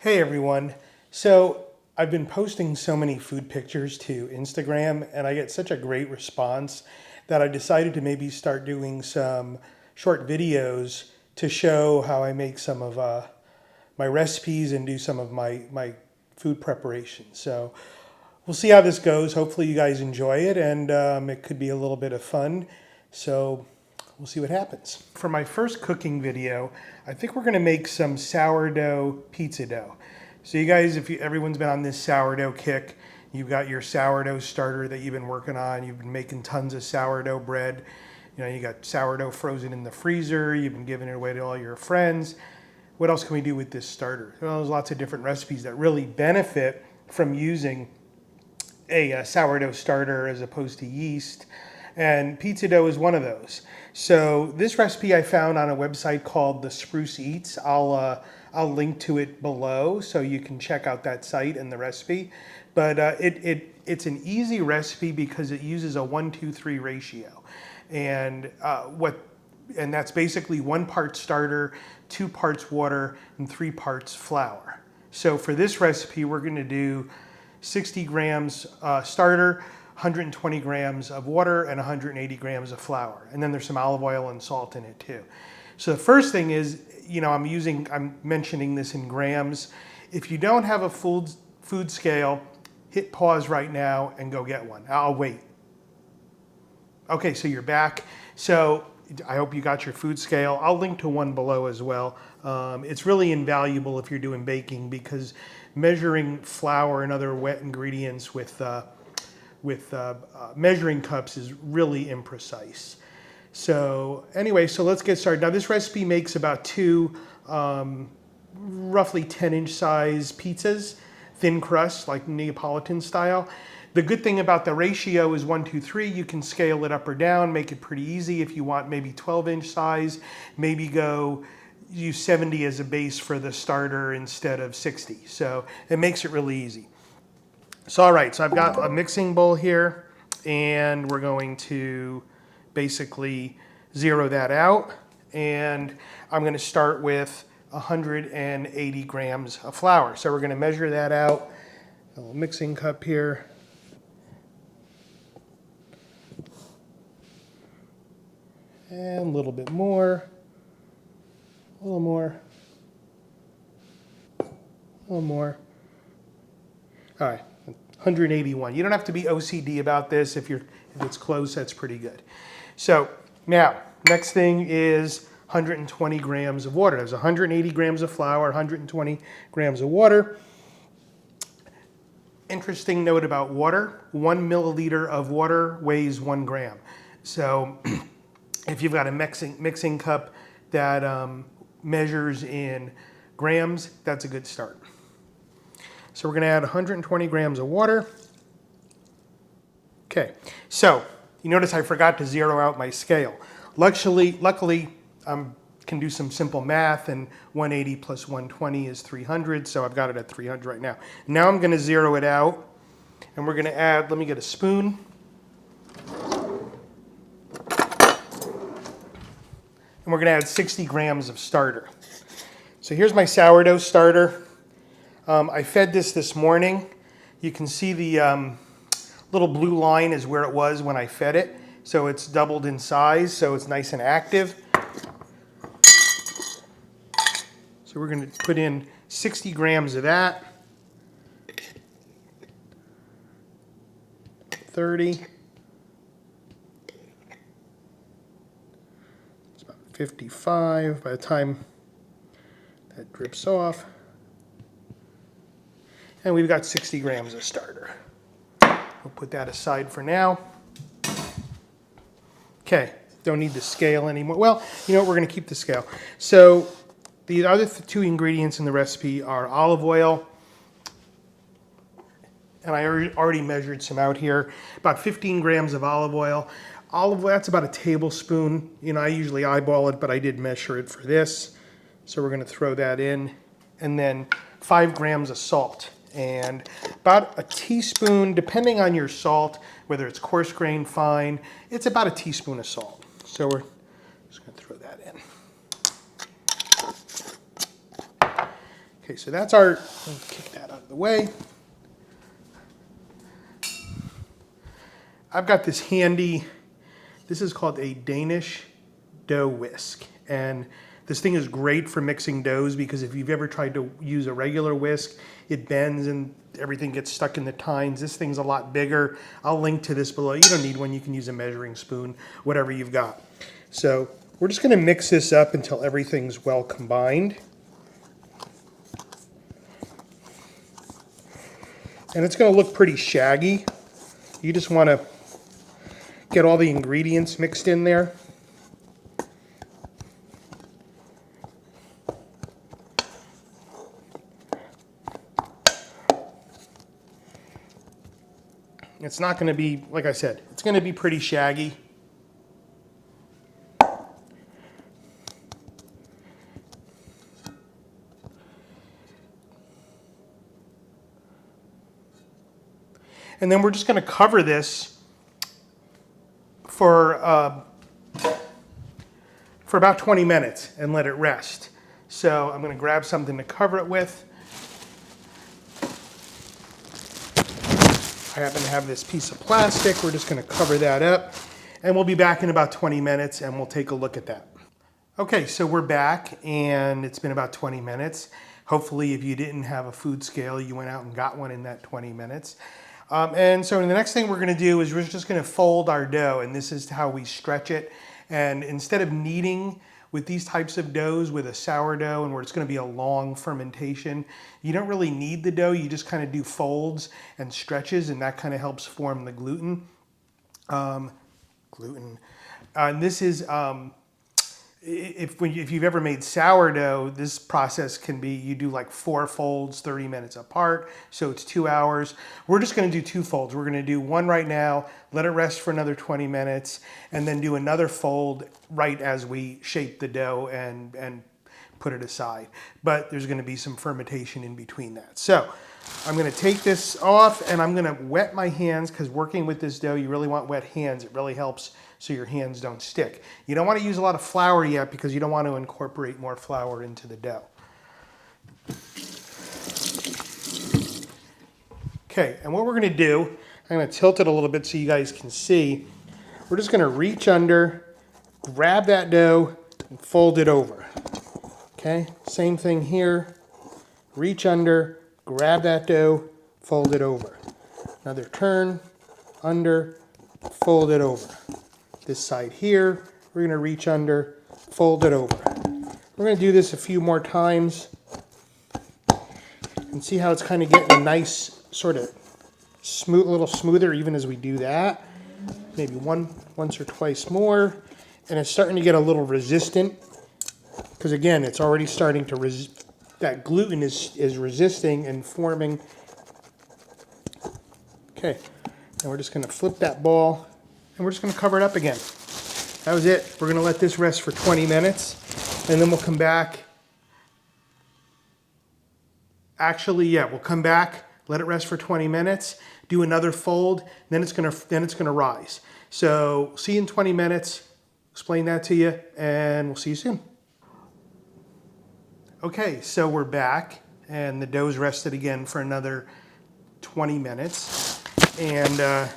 Hey everyone. So I've been posting so many food pictures to Instagram and I get such a great response that I decided to maybe start doing some short videos to show how I make some of my recipes and do some of my food preparation. So we'll see how this goes. Hopefully you guys enjoy it and it could be a little bit of fun. So we'll see what happens. For my first cooking video, I think we're gonna make some sourdough pizza dough. So you guys, everyone's been on this sourdough kick, you've got your sourdough starter that you've been working on, you've been making tons of sourdough bread, you got sourdough frozen in the freezer, you've been giving it away to all your friends. What else can we do with this starter? Well, there's lots of different recipes that really benefit from using a sourdough starter as opposed to yeast. And pizza dough is one of those. So this recipe I found on a website called The Spruce Eats. I'll link to it below so you can check out that site and the recipe. But it's an easy recipe because it uses a 1-2-3 ratio. And that's basically 1 part starter, 2 parts water, and 3 parts flour. So for this recipe, we're gonna do 60 grams starter, 120 grams of water, and 180 grams of flour. And then there's some olive oil and salt in it too. So the first thing is, I'm mentioning this in grams. If you don't have a food scale, hit pause right now and go get one. I'll wait. Okay, so you're back. So I hope you got your food scale. I'll link to one below as well. It's really invaluable if you're doing baking because measuring flour and other wet ingredients with measuring cups is really imprecise. So anyway, so let's get started. Now this recipe makes about 2 roughly 10-inch size pizzas, thin crust, like Neapolitan style. The good thing about the ratio is 1-2-3. You can scale it up or down, make it pretty easy. If you want maybe 12-inch size, maybe use 70 as a base for the starter instead of 60. So it makes it really easy. So all right, so I've got a mixing bowl here and we're going to basically zero that out. And I'm gonna start with 180 grams of flour. So we're gonna measure that out. A little mixing cup here. And a little bit more, a little more, a little more. All right, 181. You don't have to be OCD about this. If it's close, that's pretty good. So now, next thing is 120 grams of water. There's 180 grams of flour, 120 grams of water. Interesting note about water, 1 milliliter of water weighs 1 gram. So if you've got a mixing cup that measures in grams, that's a good start. So we're gonna add 120 grams of water. Okay, so you notice I forgot to zero out my scale. Luckily, I can do some simple math, and 180 plus 120 is 300, so I've got it at 300 right now. Now I'm gonna zero it out, and we're gonna add, let me get a spoon. And we're gonna add 60 grams of starter. So here's my sourdough starter. I fed this morning. You can see the little blue line is where it was when I fed it. So it's doubled in size, so it's nice and active. So we're gonna put in 60 grams of that. 30. 55 by the time that drips off. And we've got 60 grams of starter. We'll put that aside for now. Okay, don't need the scale anymore. Well, you know what, we're gonna keep the scale. So the other 2 ingredients in the recipe are olive oil, and I already measured some out here, about 15 grams of olive oil. Olive oil, that's about a tablespoon. I usually eyeball it, but I did measure it for this. So we're gonna throw that in. And then 5 grams of salt. And about a teaspoon, depending on your salt, whether it's coarse grain, fine, it's about a teaspoon of salt. So we're just gonna throw that in. Okay, so that's our, let me kick that out of the way. I've got this handy, this is called a Danish dough whisk. And this thing is great for mixing doughs because if you've ever tried to use a regular whisk, it bends and everything gets stuck in the tines. This thing's a lot bigger. I'll link to this below. You don't need one. You can use a measuring spoon, whatever you've got. So we're just going to mix this up until everything's well combined. And it's going to look pretty shaggy. You just want to get all the ingredients mixed in there. It's not going to be, like I said, it's going to be pretty shaggy. And then we're just going to cover this for about 20 minutes and let it rest. So I'm going to grab something to cover it with. I happen to have this piece of plastic. We're just going to cover that up. And we'll be back in about 20 minutes and we'll take a look at that. Okay, so we're back and it's been about 20 minutes. Hopefully, if you didn't have a food scale, you went out and got one in that 20 minutes. And so the next thing we're going to do is we're just going to fold our dough, and this is how we stretch it. And instead of kneading with these types of doughs with a sourdough and where it's going to be a long fermentation, you don't really knead the dough. You just kind of do folds and stretches, and that kind of helps form the gluten. And this is if you've ever made sourdough, this process can be, you do like 4 folds 30 minutes apart, so it's 2 hours. We're just going to do 2 folds. We're going to do one right now, let it rest for another 20 minutes, and then do another fold right as we shape the dough and put it aside. But there's going to be some fermentation in between that. So I'm going to take this off and I'm going to wet my hands, because working with this dough, you really want wet hands. It really helps so your hands don't stick. You don't want to use a lot of flour yet because you don't want to incorporate more flour into the dough. Okay, and what we're going to do, I'm going to tilt it a little bit so you guys can see. We're just going to reach under, grab that dough, and fold it over. Okay, same thing here. Reach under, grab that dough, fold it over. Another turn, under, fold it over. This side here, we're going to reach under, fold it over. We're going to do this a few more times and see how it's kind of getting a nice sort of smooth, a little smoother even as we do that. Maybe once or twice more. And it's starting to get a little resistant because, again, it's already starting to that gluten is resisting and forming. Okay, and we're just going to flip that ball and we're just going to cover it up again. That was it. We're going to let this rest for 20 minutes and then we'll come back. Actually, yeah, we'll come back, let it rest for 20 minutes, do another fold, then it's going to rise. So see you in 20 minutes, explain that to you, and we'll see you soon. Okay, so we're back, and the dough's rested again for another 20 minutes. And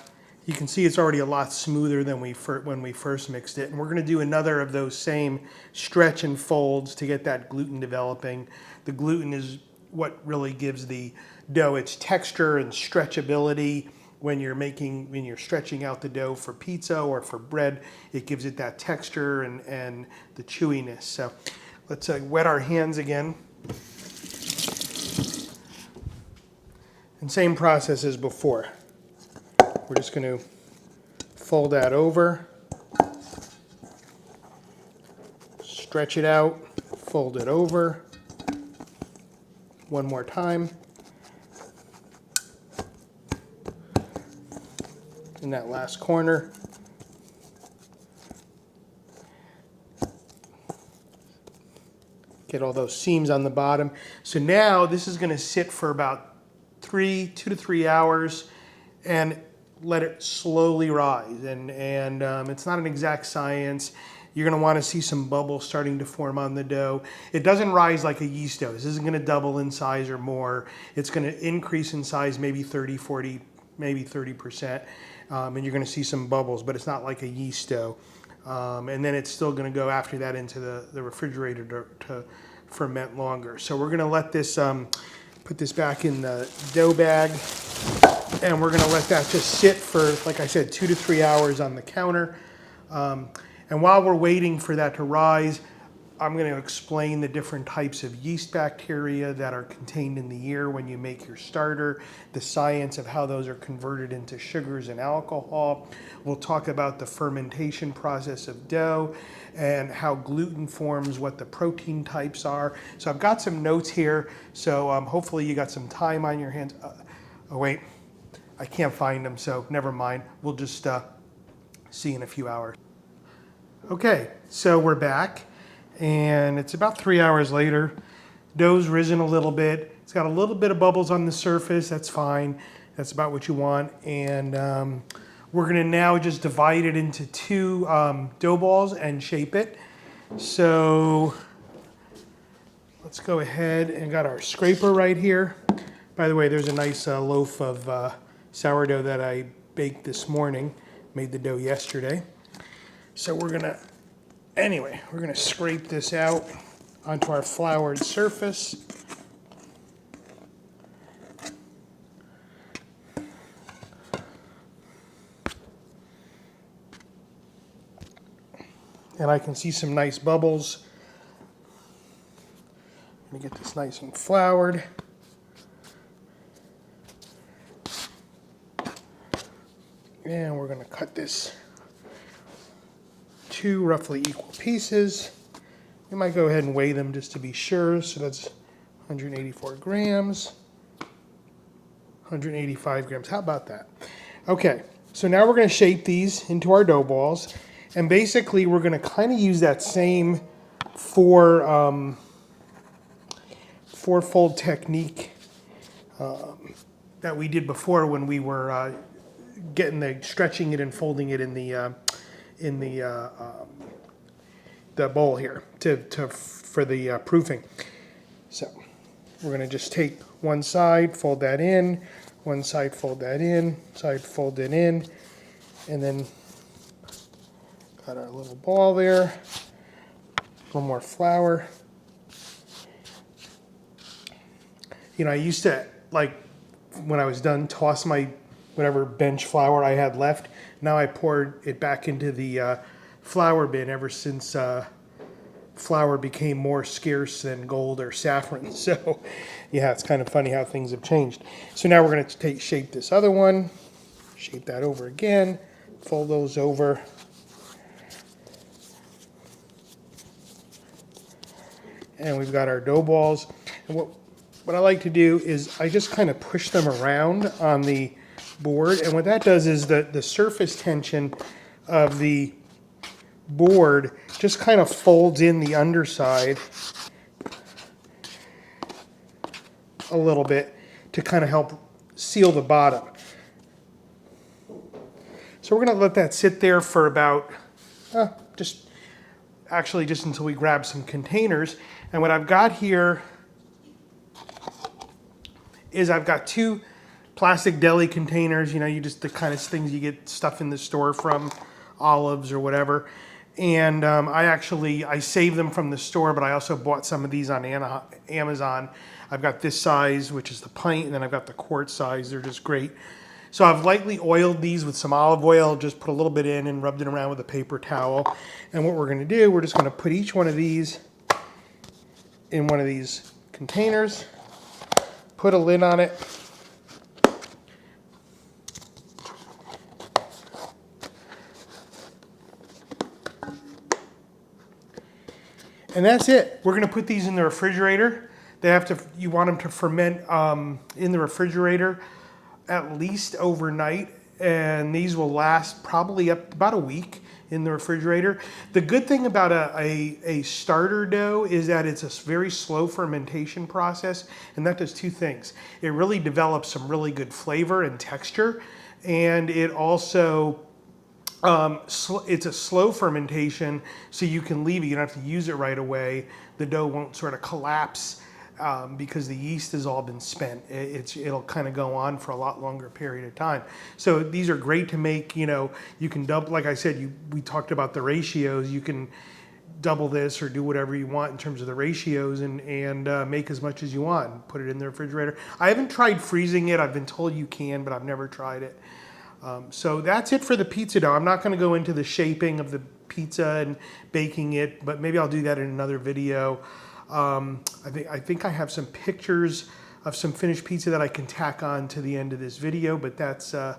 you can see it's already a lot smoother than when we first mixed it. And we're going to do another of those same stretch and folds to get that gluten developing. The gluten is what really gives the dough its texture and stretchability. When you're stretching out the dough for pizza or for bread, it gives it that texture and the chewiness. So let's wet our hands again. And same process as before. We're just going to fold that over, stretch it out, fold it over. One more time. In that last corner. Get all those seams on the bottom. So now this is going to sit for about 2 to 3 hours and let it slowly rise. And it's not an exact science. You're going to want to see some bubbles starting to form on the dough. It doesn't rise like a yeast dough. This isn't going to double in size or more. It's going to increase in size maybe 30, 40, maybe 30%. And you're going to see some bubbles, but it's not like a yeast dough. And then it's still going to go after that into the refrigerator to ferment longer. So we're going to let this, put this back in the dough bag, and we're going to let that just sit for, like I said, 2 to 3 hours on the counter. And while we're waiting for that to rise, I'm going to explain the different types of yeast bacteria that are contained in the year when you make your starter, the science of how those are converted into sugars and alcohol. We'll talk about the fermentation process of dough and how gluten forms, what the protein types are. So I've got some notes here, so hopefully you got some time on your hands. Oh wait, I can't find them, so never mind. We'll just see in a few hours. Okay, so we're back. And it's about 3 hours later. Dough's risen a little bit. It's got a little bit of bubbles on the surface. That's fine. That's about what you want. And we're going to now just divide it into 2 dough balls and shape it. So let's go ahead and got our scraper right here. By the way, there's a nice loaf of sourdough that I baked this morning. Made the dough yesterday. So we're going to Anyway, we're going to scrape this out onto our floured surface. And I can see some nice bubbles. Let me get this nice and floured. And we're going to cut this 2 roughly equal pieces. We might go ahead and weigh them just to be sure. So that's 184 grams, 185 grams. How about that? Okay, so now we're going to shape these into our dough balls. And basically we're going to kind of use that same four-fold technique that we did before when we were stretching it and folding it in the bowl here for the proofing. So we're going to just take one side, fold that in, one side, fold that in, side, fold it in, and then got our little ball there. A little more flour. You know, I used to, like, when I was done, toss my whatever bench flour I had left. Now I poured it back into the flour bin ever since flour became more scarce than gold or saffron. So yeah, it's kind of funny how things have changed. So now we're going to shape this other one, shape that over again, fold those over. And we've got our dough balls. And what I like to do is I just kind of push them around on the board, and what that does is the surface tension of the board just kind of folds in the underside a little bit to kind of help seal the bottom. So we're going to let that sit there for about just until we grab some containers. And what I've got here is I've got 2 plastic deli containers, you know, the kind of things you get stuff in the store from, Olives or whatever. And I saved them from the store, but I also bought some of these on Amazon. I've got this size, which is the pint, and then I've got the quart size. They're just great. So I've lightly oiled these with some olive oil, just put a little bit in and rubbed it around with a paper towel. And what we're going to do, we're just going to put each one of these in one of these containers, put a lid on it, and that's it. We're going to put these in the refrigerator. You want them to ferment in the refrigerator at least overnight, and these will last probably up about a week in the refrigerator. The good thing about a starter dough is that it's a very slow fermentation process, and that does 2 things. It really develops some really good flavor and texture, and it also It's a slow fermentation, so you can leave it. You don't have to use it right away. The dough won't sort of collapse because the yeast has all been spent. It'll kind of go on for a lot longer period of time. So these are great to make. You can double. Like I said, we talked about the ratios. You can double this or do whatever you want in terms of the ratios and make as much as you want and put it in the refrigerator. I haven't tried freezing it. I've been told you can, but I've never tried it. So that's it for the pizza dough. I'm not going to go into the shaping of the pizza and baking it, but maybe I'll do that in another video. I think I have some pictures of some finished pizza that I can tack on to the end of this video, but that's that's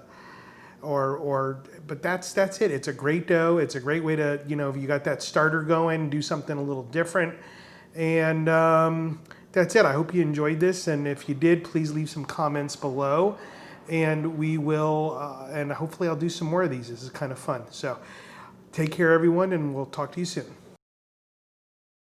it. It's a great dough. It's a great way to, if you got that starter going, do something a little different. And that's it. I hope you enjoyed this, and if you did, please leave some comments below. And we will, and hopefully I'll do some more of these. This is kind of fun. So take care, everyone, and we'll talk to you soon.